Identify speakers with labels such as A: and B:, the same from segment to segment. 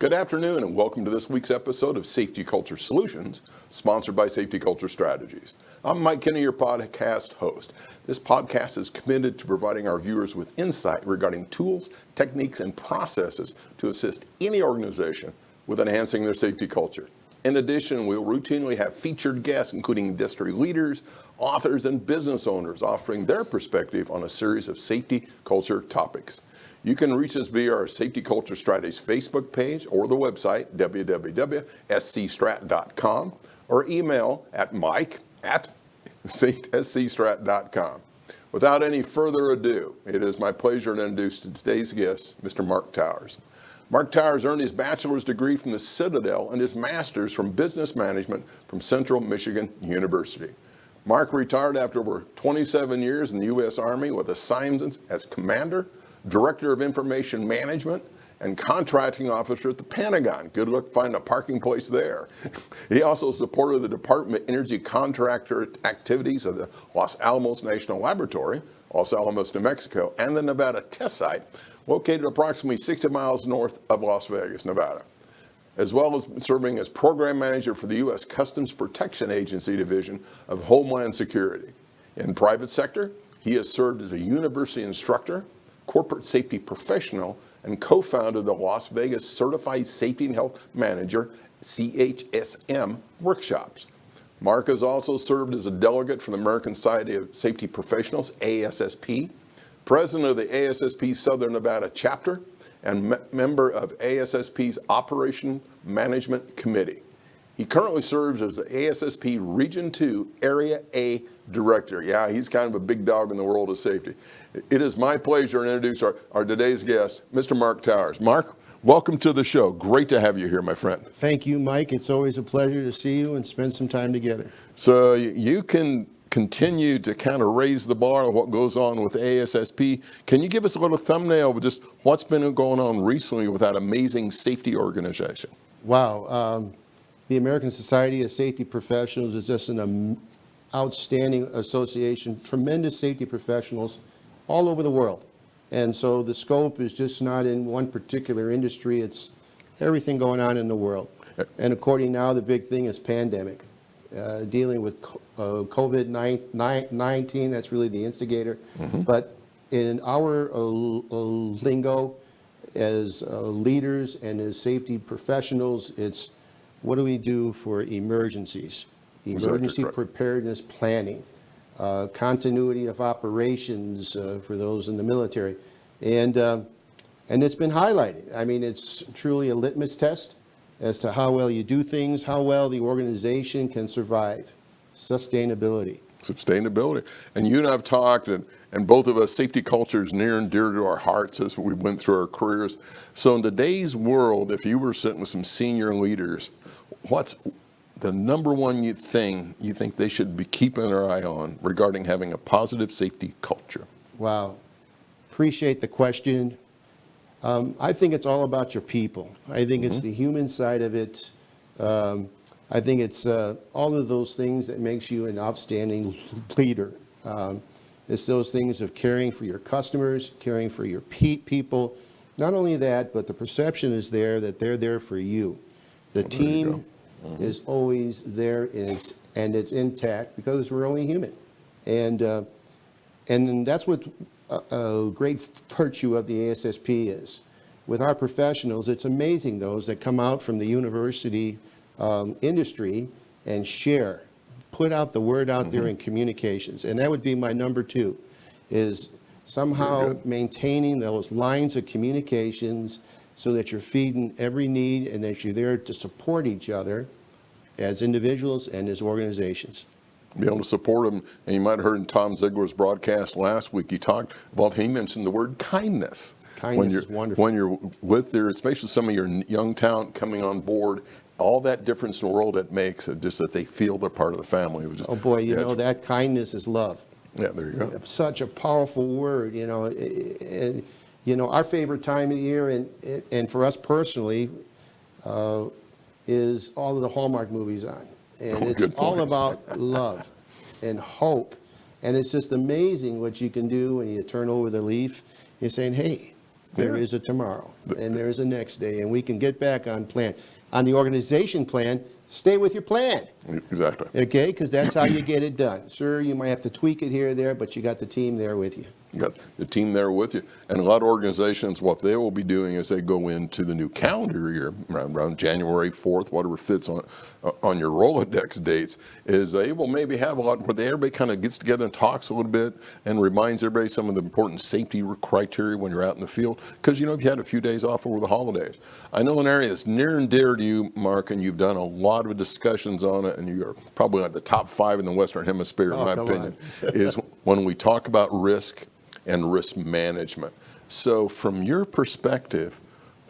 A: Good afternoon and welcome to this week's episode of Safety Culture Solutions, sponsored by Safety Culture Strategies. I'm Mike Kinney, your podcast host. This podcast is committed to providing our viewers with insight regarding tools, techniques, and processes to assist any organization with enhancing their safety culture. In addition, we'll routinely have featured guests, including industry leaders, authors, and business owners offering their perspective on a series of safety culture topics. You can reach us via our Safety Culture Strategies Facebook page or the website, www.scstrat.com, or email at mike@scstrat.com. Without any further ado, it is my pleasure to introduce today's guest, Mr. Mark Towers. Mark Towers earned his bachelor's degree from the Citadel and his master's from business management from Central Michigan University. Mark retired after over 27 years in the U.S. Army with assignments as commander, Director of Information Management, and Contracting Officer at the Pentagon. Good luck finding a parking place there. He also supported the Department of Energy contractor activities of the Los Alamos National Laboratory, Los Alamos, New Mexico, and the Nevada test site, located approximately 60 miles north of Las Vegas, Nevada, as well as serving as Program Manager for the U.S. Customs Protection Agency Division of Homeland Security. In private sector, he has served as a university instructor, corporate safety professional, and co-founder of the Las Vegas Certified Safety and Health Manager, CSHM workshops. Mark has also served as a delegate for the American Society of Safety Professionals, ASSP, president of the ASSP Southern Nevada chapter, and member of ASSP's Operation Management Committee. He currently serves as the ASSP Region 2 Area A Director. Yeah, he's kind of a big dog in the world of safety. It is my pleasure to introduce our today's guest, Mr. Mark Towers. Mark, welcome to the show. Great to have you here, my friend.
B: Thank you, Mike. It's always a pleasure to see you and spend some time together.
A: So you can continue to kind of raise the bar of what goes on with ASSP. Can you give us a little thumbnail of just what's been going on recently with that amazing safety organization?
B: Wow. The American Society of Safety Professionals is just an outstanding association, tremendous safety professionals all over the world. And so the scope is just not in one particular industry, it's everything going on in the world. And according now, the big thing is pandemic. Dealing with COVID-19, that's really the instigator. Mm-hmm. But in our lingo, as leaders and as safety professionals, it's what do we do for emergencies? Emergency preparedness planning, continuity of operations for those in the military. And it's been highlighted. I mean, it's truly a litmus test as to how well you do things, how well the organization can survive. Sustainability. And you and I have talked, and both of us, safety culture is near and dear to our hearts as we went through our careers. So in today's world, if you were sitting with some senior leaders, what's the number one thing you think they should be keeping their eye on regarding having a positive safety culture? Wow. Appreciate the question. I think it's all about your people. I think it's the human side of it. I think it's all of those things that makes you an outstanding leader. It's those things of caring for your customers, caring for your people. Not only that, but the perception is there that they're there for you. The team is always there, and it's intact because we're only human. And that's what a great virtue of the ASSP is. With our professionals, it's amazing those that come out from the university industry and share, put out the word out there in communications. And that would be my number two, is somehow maintaining those lines of communications so that you're feeding every need and that you're there to support each other as individuals and as organizations.
A: Be able to support them. And you might have heard in Tom Ziegler's broadcast last week, he mentioned the word kindness.
B: Kindness is wonderful.
A: When you're with especially some of your young talent coming on board, all that difference in the world it makes, just that they feel they're part of the family.
B: Oh boy, you know, that kindness is love.
A: Yeah, there you go.
B: Such a powerful word, you know. And, you know, our favorite time of year, and for us personally, is all of the Hallmark movies on. And it's all about love and hope. And it's just amazing what you can do when you turn over the leaf. You're saying, hey, there is a tomorrow, and there is a next day, and we can get back on plan. On the organization plan, stay with your plan.
A: Exactly.
B: Okay, because that's how you get it done. Sure, you might have to tweak it here or there, but you got the team there with you.
A: You got the team there with you. And a lot of organizations, what they will be doing is they go into the new calendar year, around January 4th, whatever fits on your Rolodex dates, is they will maybe have a lot where everybody kind of gets together and talks a little bit and reminds everybody some of the important safety criteria when you're out in the field. Because, you know, if you had a few days off over the holidays. I know an area that's near and dear to you, Mark, and you've done a lot of discussions on it, and you are probably like the top 5 in the Western Hemisphere, in my opinion, is when we talk about risk and risk management. So from your perspective,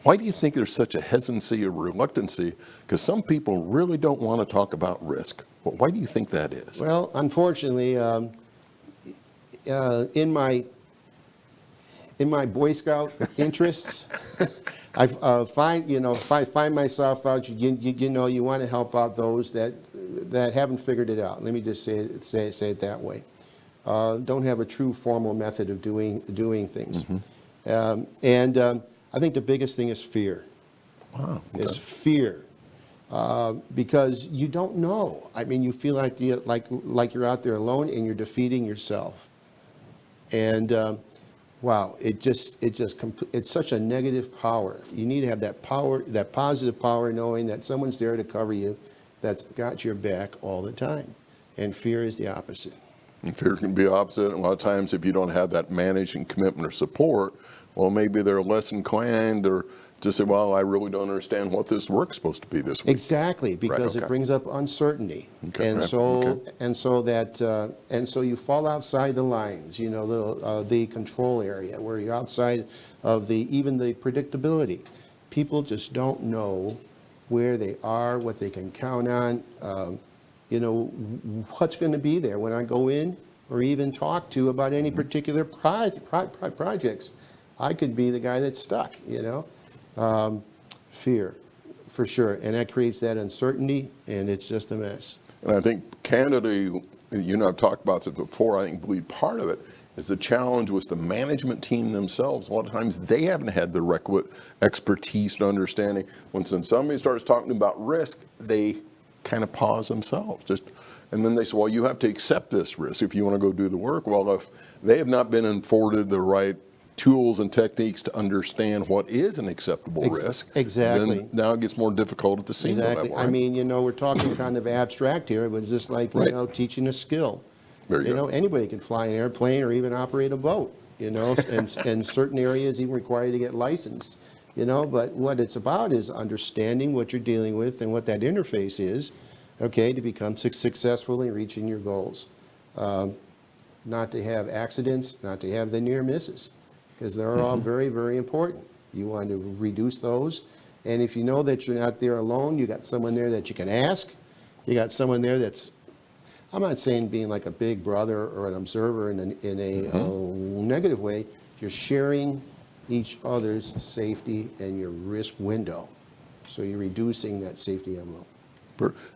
A: why do you think there's such a hesitancy or reluctancy? Because some people really don't want to talk about risk. Well, why do you think that is?
B: Well, unfortunately, in my Boy Scout interests, I find myself out. You want to help out those that haven't figured it out. Let me just say it that way. Don't have a true formal method of doing things. I think the biggest thing is fear.
A: Wow. Okay.
B: Is fear. Because you don't know. I mean, you feel like you're out there alone and you're defeating yourself. And wow, it's such a negative power. You need to have that power, that positive power, knowing that someone's there to cover you, that's got your back all the time. And fear is the opposite.
A: And fear can be opposite. And a lot of times, if you don't have that managing commitment or support, well, maybe they're less inclined or to say, well, I really don't understand what this work's supposed to be this week.
B: Exactly, because it brings up uncertainty.
A: Okay,
B: and
A: right,
B: so you fall outside the lines, you know, the control area where you're outside of even the predictability. People just don't know where they are, what they can count on, you know, what's going to be there when I go in or even talk to about any particular projects. I could be the guy that's stuck, you know. Fear, for sure. And that creates that uncertainty, and it's just a mess.
A: And I think Canada, you know, I've talked about this before, I believe part of it is the challenge with the management team themselves. A lot of times they haven't had the requisite expertise and understanding. When somebody starts talking about risk, they kind of pause themselves. And then they say, well, you have to accept this risk if you want to go do the work. Well, if they have not been afforded the right tools and techniques to understand what is an acceptable risk,
B: exactly.
A: Then now it gets more difficult at the senior level. Right?
B: I mean, you know, we're talking kind of abstract here. It was just like, you know, teaching a skill.
A: Very good.
B: You know, anybody can fly an airplane or even operate a boat, you know, and certain areas even require you to get licensed, you know, but what it's about is understanding what you're dealing with and what that interface is, okay, to become successful in reaching your goals. Not to have accidents, not to have the near misses, because they're all very, very important. You want to reduce those. And if you know that you're not there alone, you got someone there that you can ask. You got someone there that's, I'm not saying being like a big brother or an observer in a negative way. You're sharing each other's safety and your risk window. So you're reducing that safety envelope.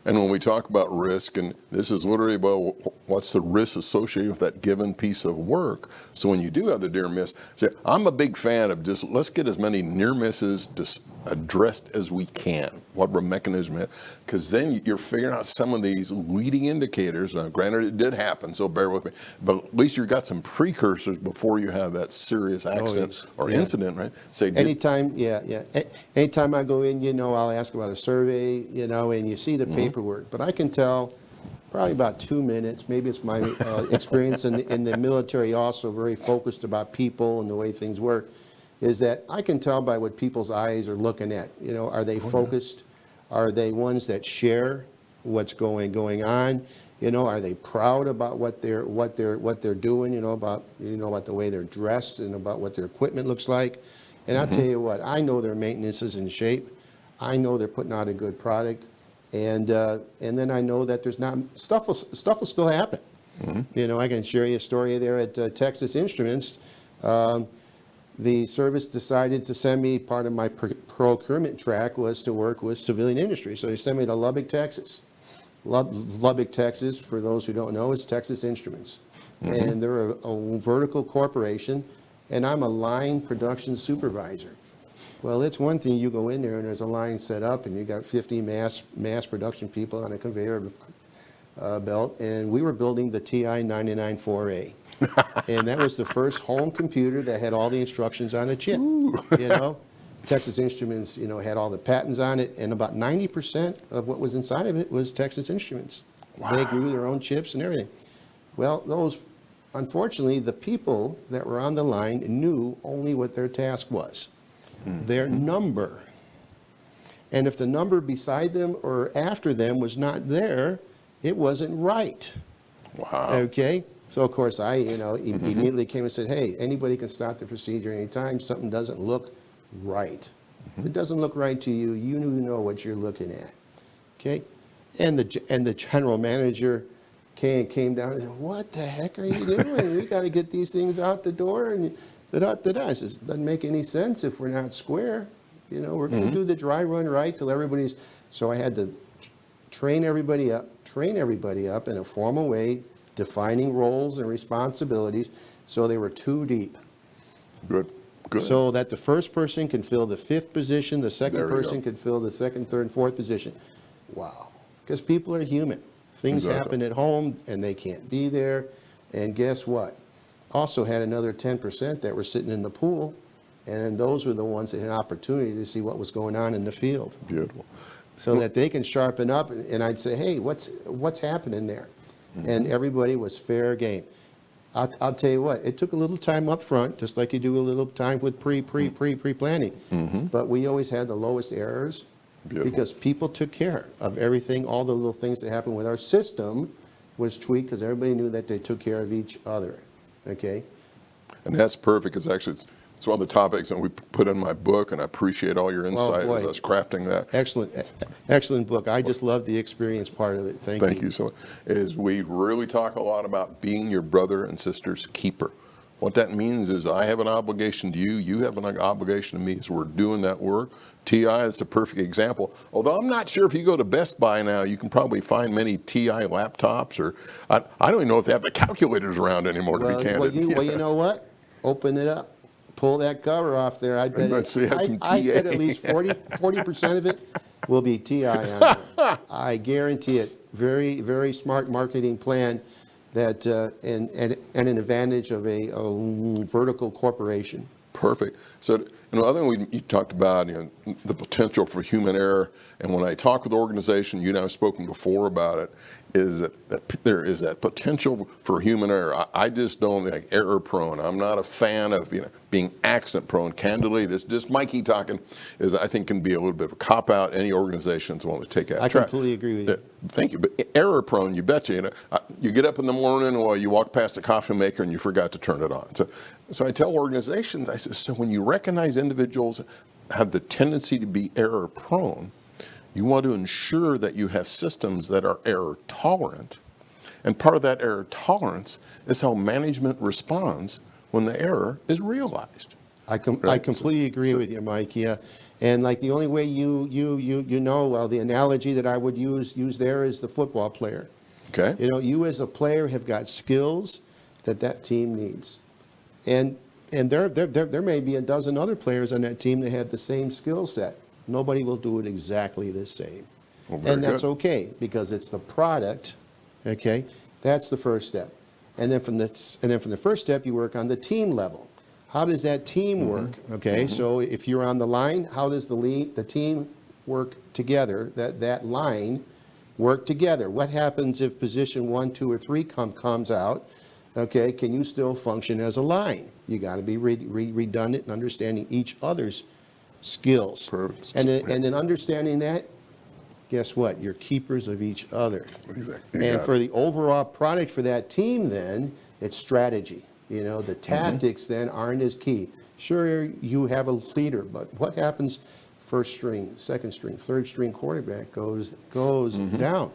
A: And when we talk about risk, and this is literally, well, what's the risk associated with that given piece of work? So when you do have the near miss, say, I'm a big fan of just let's get as many near misses addressed as we can, whatever mechanism it is, because then you're figuring out some of these leading indicators. Now, granted, it did happen, so bear with me, but at least you've got some precursors before you have that serious accident or incident, right? Say,
B: anytime I go in, you know, I'll ask about a survey, you know, and you see the paperwork, but I can tell probably about 2 minutes, maybe it's my experience in the military, also very focused about people and the way things work, is that I can tell by what people's eyes are looking at. You know, are they focused? Are they ones that share what's going on? You know, are they proud about what they're doing? You know, about the way they're dressed and about what their equipment looks like. And I'll tell you what, I know their maintenance is in shape. I know they're putting out a good product. And then I know that there's not stuff will still happen. You know, I can share you a story there at Texas Instruments. The service decided to send me, part of my procurement track was to work with civilian industry. So they sent me to Lubbock, Texas. Lubbock, Texas, for those who don't know, is Texas Instruments. And they're a vertical corporation and I'm a line production supervisor. Well, it's one thing you go in there and there's a line set up and you got 50 mass production people on a conveyor belt, and we were building the TI 994A. And that was the first home computer that had all the instructions on a chip.
A: Ooh.
B: You know, Texas Instruments, you know, had all the patents on it, and about 90% of what was inside of it was Texas Instruments.
A: Wow.
B: They grew their own chips and everything. Well, unfortunately, the people that were on the line knew only what their task was, their number. And if the number beside them or after them was not there, it wasn't right.
A: Wow.
B: Okay? So, of course, I, immediately came and said, hey, anybody can stop the procedure anytime something doesn't look right. If it doesn't look right to you, you know what you're looking at. Okay? And the general manager came down and said, what the heck are you doing? We got to get these things out the door. And da-da-da-da. I says, doesn't make any sense if we're not square. You know, we're going to do the dry run right till everybody's. So I had to train everybody up in a formal way, defining roles and responsibilities so they were two deep.
A: Good. Good.
B: So that the first person can fill the fifth position, the second
A: There you
B: person
A: go.
B: can fill the second, third, and fourth position. Wow. Because people are human. Things
A: Exactly.
B: happen at home and they can't be there. And guess what? Also had another 10% that were sitting in the pool, and those were the ones that had an opportunity to see what was going on in the field.
A: Beautiful.
B: So that they can sharpen up, and I'd say, hey, what's happening there? And everybody was fair game. I'll tell you what, it took a little time up front, just like you do a little time with pre-planning. But we always had the lowest errors.
A: Beautiful.
B: Because people took care of everything, all the little things that happened with our system was tweaked because everybody knew that they took care of each other, okay?
A: And that's perfect, because actually it's one of the topics that we put in my book, and I appreciate all your insight
B: boy.
A: as I was crafting that.
B: Excellent book. I just love the experience part of it. Thank you.
A: Thank you so much. Is we really talk a lot about being your brother and sister's keeper. What that means is I have an obligation to you, you have an obligation to me, so we're doing that work. TI is a perfect example. Although I'm not sure if you go to Best Buy now, you can probably find many TI laptops, or I don't even know if they have the calculators around anymore, to be candid.
B: Well, you know what? Open it up. Pull that cover off there. I bet
A: Let's see, have some
B: I bet
A: TA.
B: at least 40% of it will be TI on there. I guarantee it. Very, very smart marketing plan that and an advantage of a vertical corporation.
A: Perfect. So, other than you talked about, the potential for human error, and when I talk with the organization, you and I have spoken before about it, is that there is that potential for human error. I just don't like error prone. I'm not a fan of being accident prone. Candidly, this just Mikey talking is, I think, can be a little bit of a cop out. Any organizations want to take that.
B: I completely agree with you.
A: Thank you. But error prone, you betcha. You get up in the morning, or you walk past the coffee maker and you forgot to turn it on. So I tell organizations, I say, so when you recognize individuals have the tendency to be error prone, you want to ensure that you have systems that are error tolerant. And part of that error tolerance is how management responds when the error is realized.
B: I completely agree with you, Mike. Yeah, and like the only way you know, well, the analogy that I would use there is the football player.
A: Okay.
B: You as a player have got skills that team needs, and there may be a dozen other players on that team that have the same skill set. Nobody will do it exactly the same, and that's okay because it's the product. Okay, that's the first step, and then from the first step you work on the team level. How does that team work? Okay, so if you're on the line, how does the team work together? That line work together. What happens if position 1, 2, or 3 comes out? Okay, can you still function as a line? You got to be redundant and understanding each other's skills.
A: Perfect.
B: And then understanding that, guess what? You're keepers of each other.
A: Exactly.
B: And for the overall product for that team, then it's strategy. The tactics then aren't as key. Sure, you have a leader, but what happens? First string, second string, third string quarterback goes down.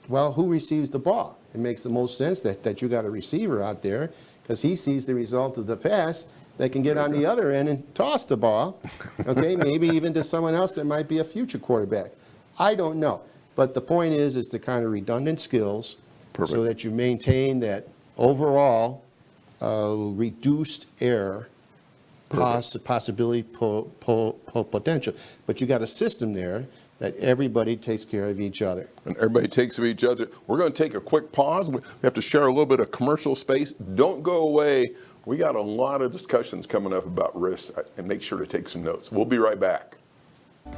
B: Well, who receives the ball? It makes the most sense that you got a receiver out there because he sees the result of the pass that can get on the other end and toss the ball, okay, maybe even to someone else that might be a future quarterback. I don't know. But the point is the kind of redundant skills so that you maintain that overall reduced error possibility, potential. But you got a system there that everybody takes care of each other.
A: And everybody takes care of each other. We're going to take a quick pause. We have to share a little bit of commercial space. Don't go away. We got a lot of discussions coming up about risk, and make sure to take some notes. We'll be right back.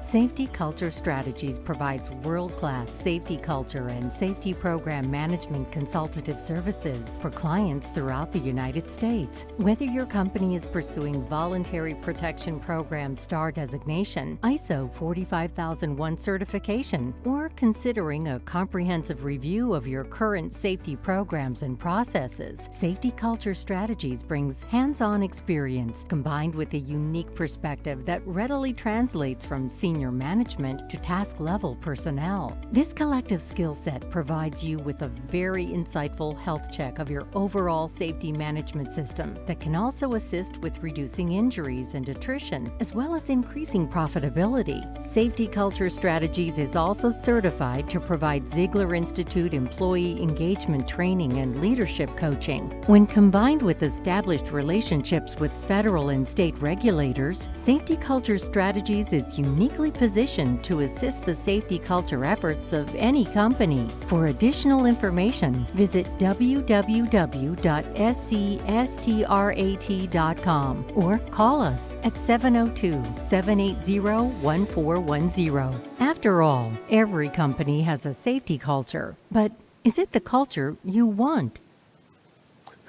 C: Safety Culture Strategies provides world-class safety culture and safety program management consultative services for clients throughout the United States. Whether your company is pursuing Voluntary Protection Program STAR designation, ISO 45001 certification, or considering a comprehensive review of your current safety programs and processes, Safety Culture Strategies brings hands-on experience combined with a unique perspective that readily translates from senior management to task-level personnel. This collective skill set provides you with a very insightful health check of your overall safety management system that can also assist with reducing injuries and attrition, as well as increasing profitability. Safety Culture Strategies is also certified to provide Ziegler Institute employee engagement training and leadership coaching. When combined with established relationships with federal and state regulators, Safety Culture Strategies is uniquely positioned to assist the safety culture efforts of any company. For additional information, visit www.scstrat.com or call us at 702-780-1410. After all, every company has a safety culture, but is it the culture you want?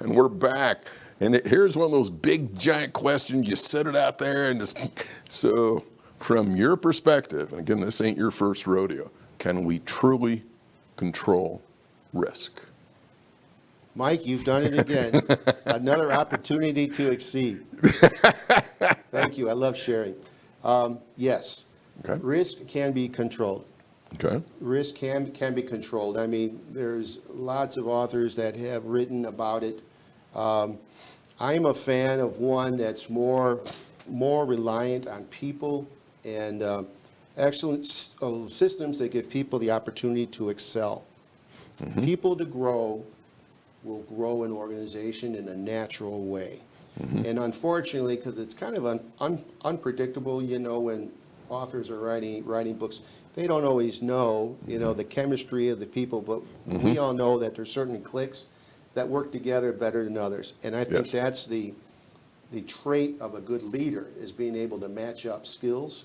A: And we're back. And here's one of those big, giant questions. You set it out there, and so from your perspective, and again, this ain't your first rodeo, can we truly control risk?
B: Mike, you've done it again. Another opportunity to exceed. Thank you. I love sharing. Yes,
A: Okay.
B: risk can be controlled.
A: Okay.
B: Risk can be controlled. I mean, there's lots of authors that have written about it. I'm a fan of one that's more reliant on people and excellent systems that give people the opportunity to excel.
A: Mm-hmm.
B: People to grow will grow an organization in a natural way.
A: Mm-hmm.
B: And unfortunately, because it's kind of unpredictable, you know, when authors are writing books, they don't always know, you know, the chemistry of the people, but
A: Mm-hmm.
B: we all know that there's certain cliques that work together better than others. And I think
A: Yes.
B: that's the trait of a good leader, is being able to match up skills,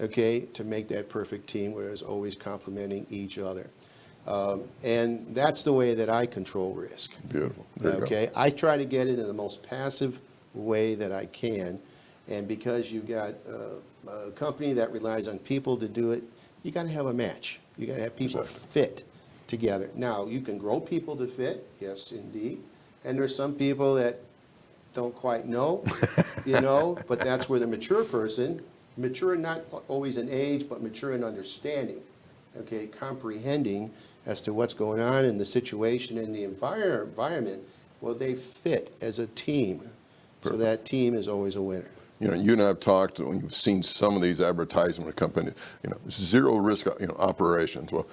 B: okay, to make that perfect team where it's always complementing each other. And that's the way that I control risk.
A: Beautiful. There you go.
B: Okay, I try to get it in the most passive way that I can, and because you've got a company that relies on people to do it, you got to have a match. You got to have people fit together. Now, you can grow people to fit, yes, indeed, and there's some people that don't quite know, you know, but that's where the mature person, mature not always in age, but mature in understanding, okay, comprehending as to what's going on in the situation and the environment, well, they fit as a team. So that team is always a winner.
A: You know, you and I have talked when you've seen some of these advertisement companies, you know, zero risk, you know, operations. Well,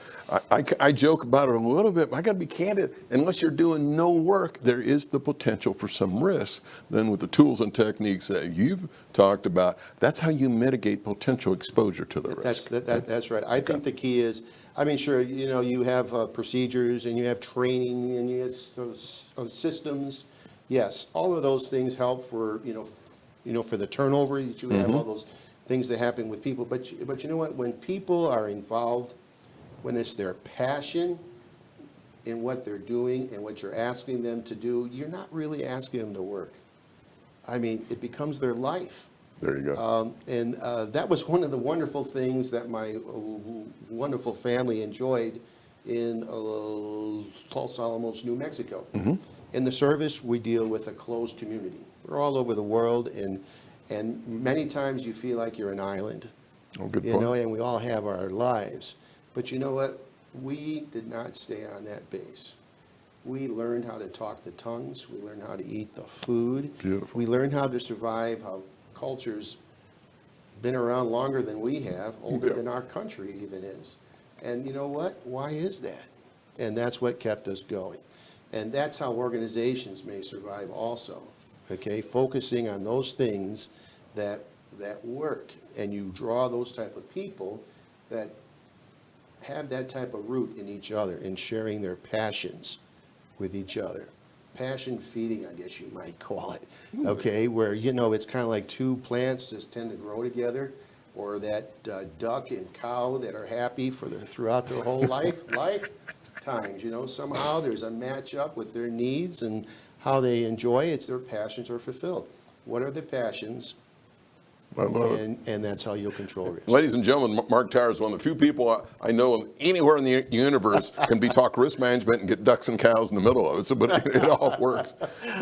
A: I joke about it a little bit, but I got to be candid. Unless you're doing no work, there is the potential for some risk. Then with the tools and techniques that you've talked about, that's how you mitigate potential exposure to the risk.
B: That's right. I think the key is, I mean, sure, you know, you have procedures and you have training and you have systems. Yes, all of those things help for, you know, for the turnover that you have, all those things that happen with people. But you know what? When people are involved, when it's their passion in what they're doing and what you're asking them to do, you're not really asking them to work. I mean, it becomes their life.
A: There you go.
B: And that was one of the wonderful things that my wonderful family enjoyed in Los Alamos, New Mexico. In the service, we deal with a closed community. We're all over the world, and many times you feel like you're an island.
A: Oh, good
B: You
A: point.
B: know, and we all have our lives. But you know what? We did not stay on that base. We learned how to talk the tongues. We learned how to eat the food.
A: Beautiful.
B: We learned how to survive, how cultures been around longer than we have, older than our country even is. And you know what? Why is that? And that's what kept us going. And that's how organizations may survive also. okay? Focusing on those things that work, and you draw those type of people that have that type of root in each other and sharing their passions with each other. Passion feeding, I guess you might call it, okay? Where, you know, it's kind of like two plants just tend to grow together, or that duck and cow that are happy throughout their whole lifetimes, you know, somehow there's a match up with their needs and how they enjoy it. Their passions are fulfilled. What are the passions?
A: I love it.
B: And that's how you'll control risk.
A: Ladies and gentlemen, Mark Towers is one of the few people I know anywhere in the universe can talk risk management and get ducks and cows in the middle of it. So, but it all works.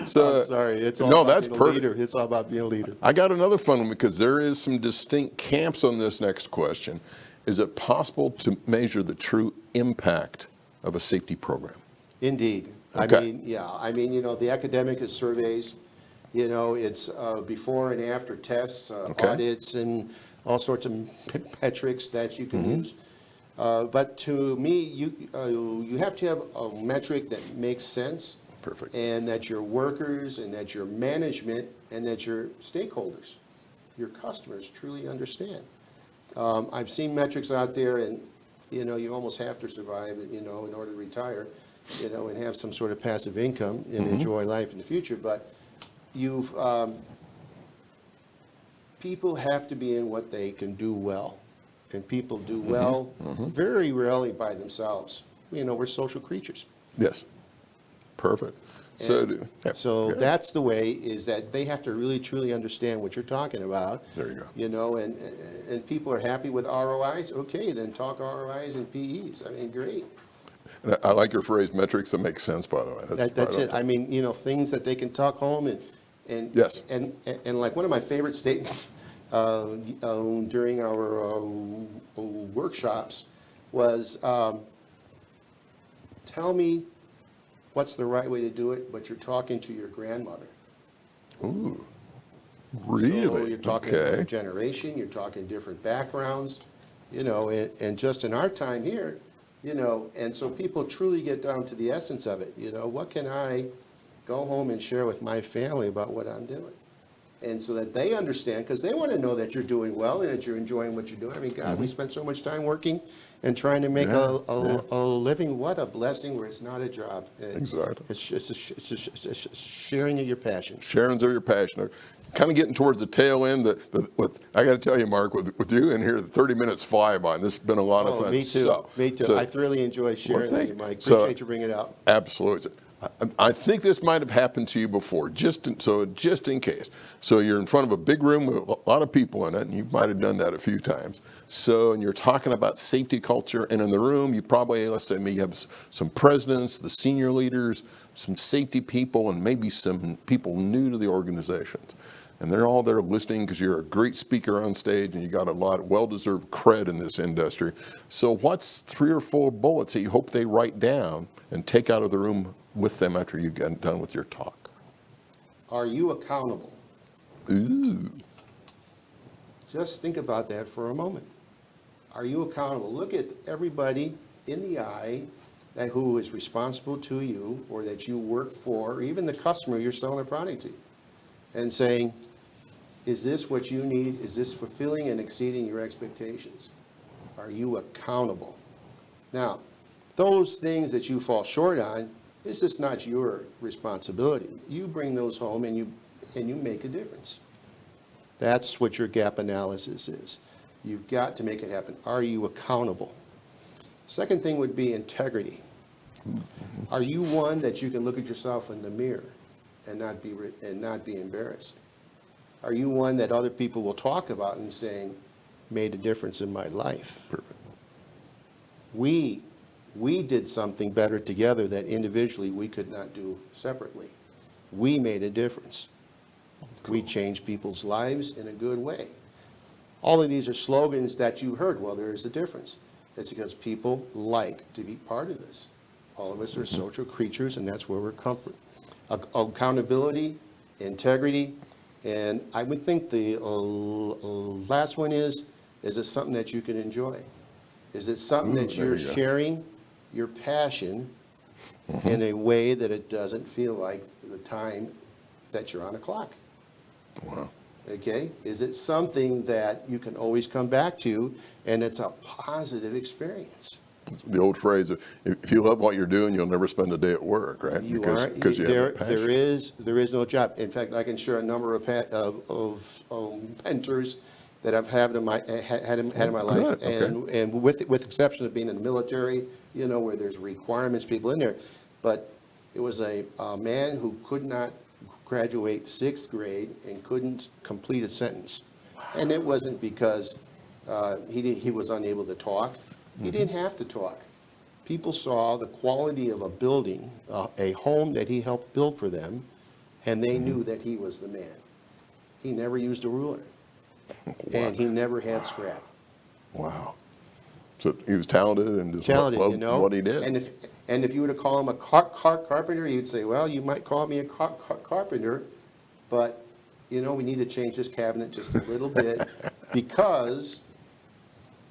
A: So,
B: I'm sorry, it's all
A: no,
B: about
A: that's
B: being
A: perfect.
B: a leader. It's all about being a leader.
A: I got another fun one because there is some distinct camps on this next question. Is it possible to measure the true impact of a safety program?
B: Indeed.
A: Okay.
B: I mean, you know, the academic is surveys, you know, it's before and after tests,
A: Okay.
B: audits, and all sorts of metrics that you can use. But to me, you have to have a metric that makes sense.
A: Perfect.
B: And that your workers and that your management and that your stakeholders, your customers truly understand. I've seen metrics out there, and you know, you almost have to survive, you know, in order to retire, you know, and have some sort of passive income and enjoy life in the future. But people have to be in what they can do well, and people do well very rarely by themselves. You know, we're social creatures.
A: Yes. Perfect.
B: And so
A: yeah.
B: that's the way, is that they have to really truly understand what you're talking about.
A: There you go.
B: You know, and people are happy with ROIs. Okay, then talk ROIs and PEs. I mean, great.
A: And I like your phrase, metrics that make sense, by the way.
B: That's
A: right
B: it. I mean, you know, things that they can talk home and
A: Yes.
B: and like one of my favorite statements during our workshops was, tell me what's the right way to do it, but you're talking to your grandmother.
A: Ooh, really?
B: So you're talking
A: okay.
B: different generation, you're talking different backgrounds, you know, and just in our time here, you know, and so people truly get down to the essence of it. You know, what can I go home and share with my family about what I'm doing? And so that they understand, because they want to know that you're doing well and that you're enjoying what you're doing. I mean, God, we spend so much time working and trying to make a living. What a blessing where it's not a job.
A: Exactly.
B: It's just sharing of your passion.
A: Sharon's are your passion. Kind of getting towards the tail end. I got to tell you, Mark, with you in here, the 30 minutes fly by. This has been a lot of fun.
B: Me too. Me too. I thoroughly enjoy sharing with you, Mike. Appreciate you bringing it out.
A: Absolutely. I think this might have happened to you before, just in case. So you're in front of a big room with a lot of people in it, and you might have done that a few times. So, and you're talking about safety culture, and in the room, you probably, let's say, maybe have some presidents, the senior leaders, some safety people, and maybe some people new to the organizations. And they're all there listening because you're a great speaker on stage and you got a lot of well-deserved cred in this industry. So what's 3 or 4 bullets that you hope they write down and take out of the room with them after you get done with your talk?
B: Are you accountable?
A: Ooh.
B: Just think about that for a moment. Are you accountable? Look at everybody in the eye who is responsible to you or that you work for, or even the customer you're selling a product to, and saying, is this what you need? Is this fulfilling and exceeding your expectations? Are you accountable? Now, those things that you fall short on, it's just not your responsibility. You bring those home and you make a difference. That's what your gap analysis is. You've got to make it happen. Are you accountable? Second thing would be integrity. Are you one that you can look at yourself in the mirror and not be embarrassed? Are you one that other people will talk about and saying, made a difference in my life?
A: Perfect.
B: We did something better together that individually we could not do separately. We made a difference. Cool. We changed people's lives in a good way. All of these are slogans that you heard. Well, there is a difference. It's because people like to be part of this. All of us are social creatures, and that's where we're comfort. Accountability, integrity, and I would think the last one is it something that you can enjoy? Is it something that you're sharing your passion in a way that it doesn't feel like the time that you're on a clock.
A: Wow.
B: Okay? Is it something that you can always come back to, and it's a positive experience?
A: The old phrase, if you love what you're doing, you'll never spend a day at work, right?
B: You
A: Because you have that passion.
B: there is no job. In fact, I can share a number of mentors that I've had in my life,
A: Good, okay.
B: and with exception of being in the military, you know, where there's requirements, people in there, but it was a man who could not graduate 6th grade and couldn't complete a sentence, and it wasn't because he was unable to talk. He didn't have to talk. People saw the quality of a building, a home that he helped build for them, and they knew that he was the man. He never used a ruler, and he never had scrap.
A: Wow. So he was talented and just
B: Talented,
A: loved
B: you know.
A: what he did.
B: And if you were to call him a carpenter, he'd say, well, you might call me a carpenter, but, you know, we need to change this cabinet just a little bit because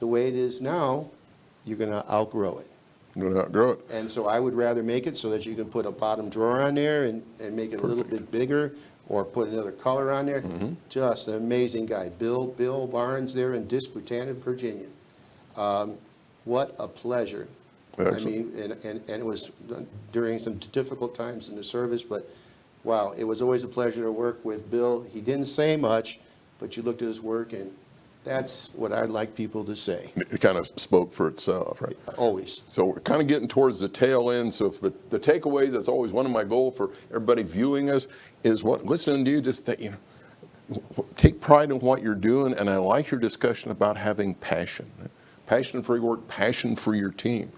B: the way it is now, you're going to outgrow it.
A: You're going to outgrow it.
B: And so I would rather make it so that you can put a bottom drawer on there and make it a little bit bigger, or put another color on there. Just an amazing guy. Bill Barnes there in Disputanta, Virginia. What a pleasure.
A: Excellent.
B: I mean, and it was during some difficult times in the service, but wow, it was always a pleasure to work with Bill. He didn't say much, but you looked at his work, and that's what I'd like people to say.
A: It kind of spoke for itself, right?
B: Always.
A: So we're kind of getting towards the tail end. So if the takeaways, that's always one of my goals for everybody viewing us, is what listening to you, just that, you know, take pride in what you're doing. And I like your discussion about having passion. Passion for your work, passion for your team.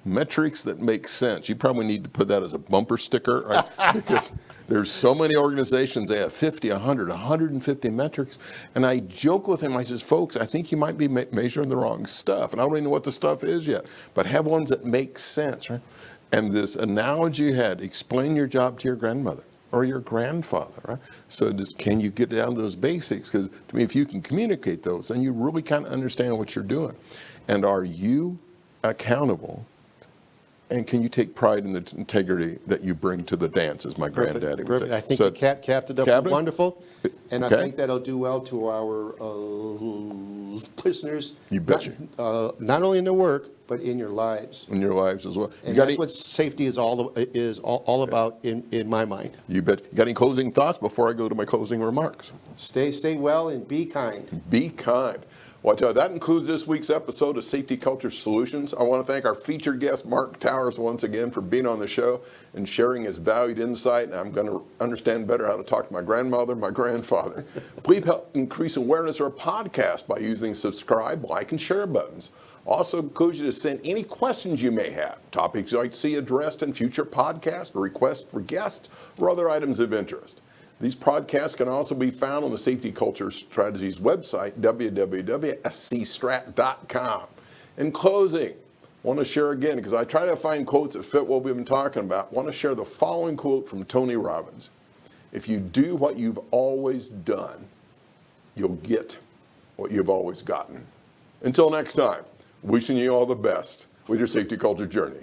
A: Metrics that make sense. You probably need to put that as a bumper sticker, right? Because there's so many organizations, they have 50, 100, 150 metrics. And I joke with him, I says, folks, I think you might be measuring the wrong stuff. And I don't even know what the stuff is yet, but have ones that make sense, right? And this analogy you had, explain your job to your grandmother or your grandfather, right? So can you get down to those basics? Because to me, if you can communicate those, then you really kind of understand what you're doing. And are you accountable? And can you take pride in the integrity that you bring to the dance, as my granddaddy would say?
B: Perfect. I think
A: So,
B: you capped it up
A: Captain?
B: wonderful, and
A: Okay.
B: I think that'll do well to our listeners.
A: You betcha.
B: Not only in their work, but in your lives.
A: in your lives as well.
B: And that's what safety is all about in my mind.
A: You bet. You got any closing thoughts before I go to my closing remarks?
B: Stay well and be kind.
A: Be kind. Well, I tell you, that concludes this week's episode of Safety Culture Solutions. I want to thank our featured guest, Mark Towers, once again for being on the show and sharing his valued insight. And I'm going to understand better how to talk to my grandmother, my grandfather. Please help increase awareness of our podcast by using subscribe, like, and share buttons. Also, encourage you to send any questions you may have, topics you'd like to see addressed in future podcasts, or requests for guests, or other items of interest. These podcasts can also be found on the Safety Culture Strategies website, www.scstrat.com. In closing, I want to share again, because I try to find quotes that fit what we've been talking about. I want to share the following quote from Tony Robbins. If you do what you've always done, you'll get what you've always gotten. Until next time, wishing you all the best with your safety culture journey.